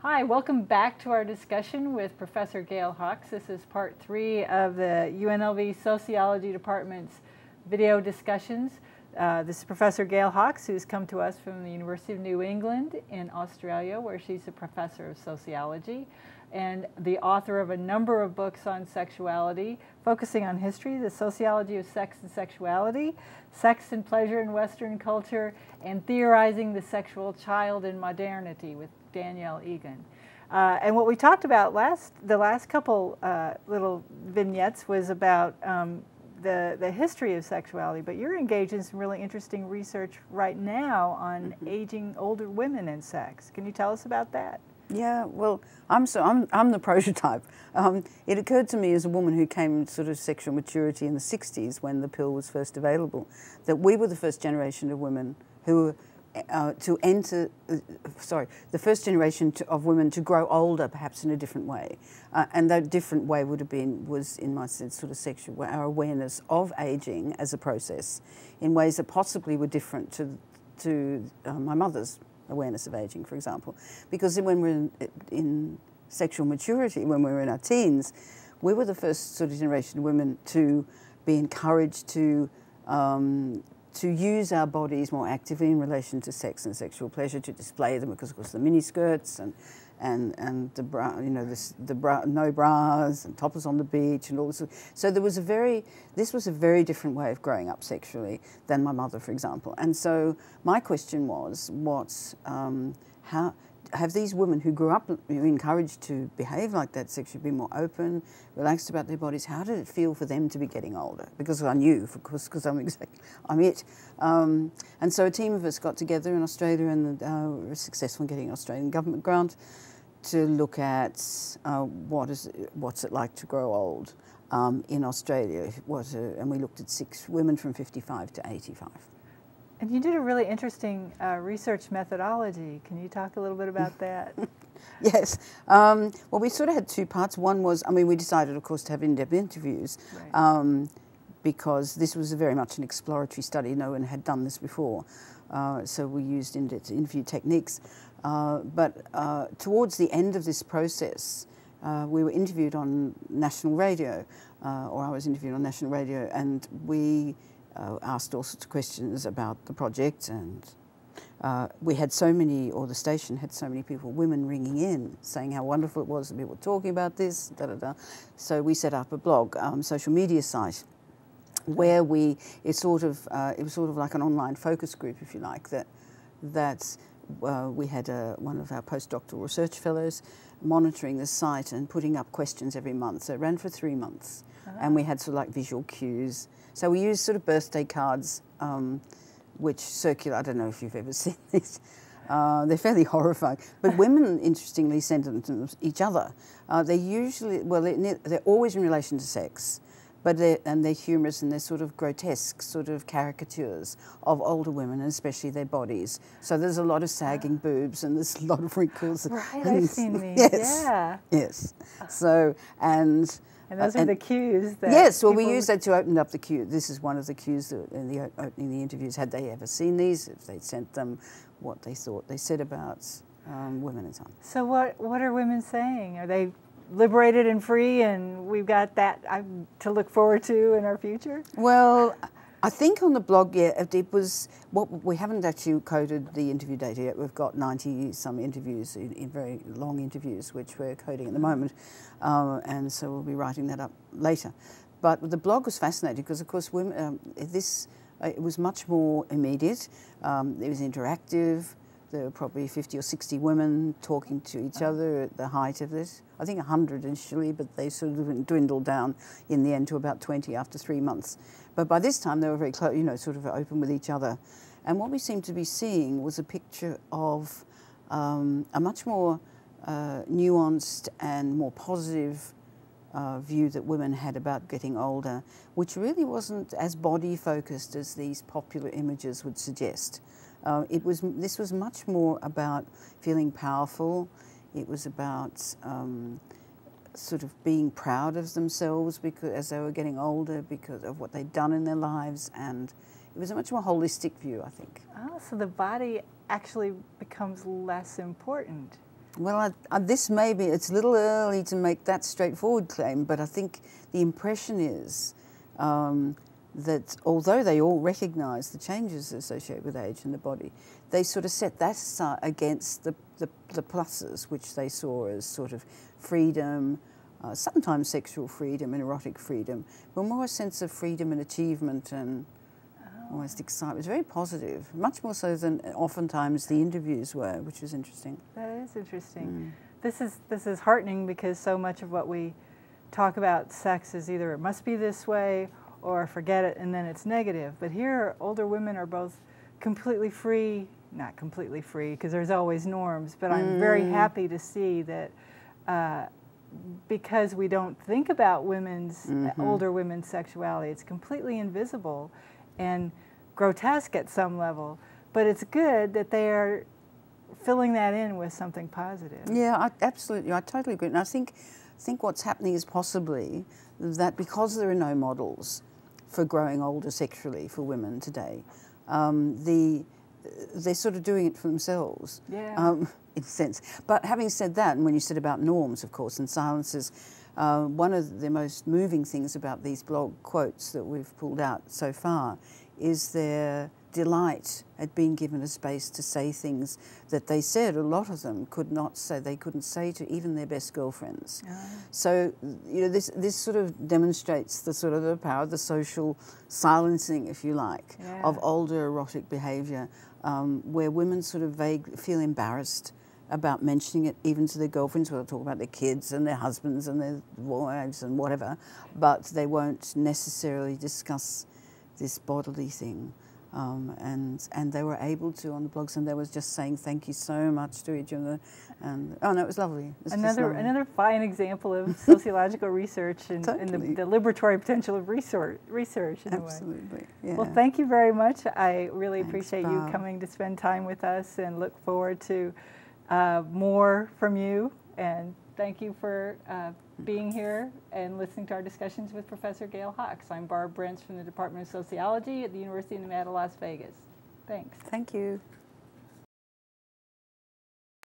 Hi, welcome back to our discussion with Professor Gail Hawks. This is part 3 of the UNLV Sociology Department's video discussions. This is Professor Gail Hawks, who's come to us from the University of New England in Australia, where she's a professor of sociology and the author of a number of books on sexuality, focusing on history, the sociology of sex and sexuality, sex and pleasure in Western culture, and theorizing the sexual child in modernity with Danielle Egan. And what we talked about the last couple little vignettes was about the history of sexuality, but you're engaged in some really interesting research right now on aging older women and sex. Can you tell us about that? Yeah, well, I'm the prototype. It occurred to me as a woman who came sort of sexual maturity in the 60s when the pill was first available, that we were the first generation of women who were the first generation of women to grow older, perhaps in a different way. And that different way was in my sense sort of our awareness of aging as a process in ways that possibly were different to my mother's awareness of aging, for example. Because when we're in sexual maturity, when we were in our teens, we were the first sort of generation of women to be encouraged to use our bodies more actively in relation to sex and sexual pleasure, to display them, because of course the miniskirts and the bra, no bras and topless on the beach and all this. So this was a very different way of growing up sexually than my mother, for example. And so my question was, how have these women who grew up encouraged to behave like that sexually, be more open, relaxed about their bodies, how did it feel for them to be getting older? Because I knew, of course, because I'm it. And so a team of us got together in Australia and were successful in getting an Australian government grant to look at what's it like to grow old in Australia. And we looked at 6 women from 55 to 85. And you did a really interesting research methodology. Can you talk a little bit about that? Yes. Well, we sort of had 2 parts. One was, we decided, of course, to have in-depth interviews, right, because this was very much an exploratory study. No one had done this before. So we used in-depth interview techniques. But towards the end of this process, we were interviewed on national radio, or I was interviewed on national radio, and we asked all sorts of questions about the project, and we had the station had so many people, women ringing in, saying how wonderful it was that people were talking about this, So we set up a blog, social media site, where it was sort of like an online focus group, if you like, that we had one of our postdoctoral research fellows monitoring the site and putting up questions every month. So it ran for 3 months, and we had sort of like visual cues. So we used sort of birthday cards, which circulate. I don't know if you've ever seen these. They're fairly horrifying. But women, interestingly, send them to each other. They're usually, they're always in relation to sex, but they're humorous, and they're sort of grotesque, sort of caricatures of older women, and especially their bodies. So there's a lot of sagging boobs, and there's a lot of wrinkles. Right, I've seen these. Yes, yeah. Yes. So And those are the cues that... Yes, well, we used that to open up the queue. This is one of the cues that in the opening the interviews. Had they ever seen these? If they'd sent them, what they thought they said about women and so on. So what are women saying? Are they liberated and free, and we've got that to look forward to in our future? Well, I think on the blog, yeah, it was. We haven't actually coded the interview data yet. We've got 90-some interviews, in very long interviews, which we're coding at the moment, and so we'll be writing that up later. But the blog was fascinating because, of course, women. It was much more immediate. It was interactive. There were probably 50 or 60 women talking to each other at the height of this. I think 100 initially, but they sort of dwindled down in the end to about 20 after 3 months. But by this time, they were very close, sort of open with each other. And what we seemed to be seeing was a picture of a much more nuanced and more positive view that women had about getting older, which really wasn't as body-focused as these popular images would suggest. This was much more about feeling powerful. It was about sort of being proud of themselves as they were getting older, because of what they'd done in their lives, and it was a much more holistic view, I think. Oh, so the body actually becomes less important. Well, this may be, it's a little early to make that straightforward claim, but I think the impression is that although they all recognise the changes associated with age in the body, they sort of set that aside against the pluses, which they saw as sort of freedom, sometimes sexual freedom and erotic freedom, but more a sense of freedom and achievement and almost excitement. It was very positive, much more so than oftentimes the interviews were, which was interesting. That is interesting. This is heartening because so much of what we talk about sex is either it must be this way or forget it and then it's negative. But here older women are both completely free, not completely free because there's always norms, but I'm very happy to see that because we don't think about women's, older women's sexuality, it's completely invisible and grotesque at some level, but it's good that they are filling that in with something positive. Yeah, absolutely. I totally agree. And I think what's happening is possibly that because there are no models for growing older sexually for women today, they're sort of doing it for themselves, in a sense. But having said that, and when you said about norms, of course, and silences, one of the most moving things about these blog quotes that we've pulled out so far is their delight at being given a space to say things that they said a lot of them could not say, they couldn't say to even their best girlfriends. So, you know, this sort of demonstrates the sort of the power of the social silencing, if you like, of older erotic behaviour, where women sort of feel embarrassed about mentioning it even to their girlfriends. We'll talk about their kids and their husbands and their wives and whatever, but they won't necessarily discuss this bodily thing. And they were able to on the blogs, and they was just saying thank you so much to each other, and oh no, it was lovely. It was another fine example of sociological research and, Totally. and the liberatory potential of research in Absolutely. a way. Yeah. Well, thank you very much. I really Thanks, appreciate Bob. you coming to spend time with us, and look forward to more from you. And thank you for being here and listening to our discussions with Professor Gail Hawks. I'm Barb Brents from the Department of Sociology at the University of Nevada, Las Vegas. Thanks. Thank you.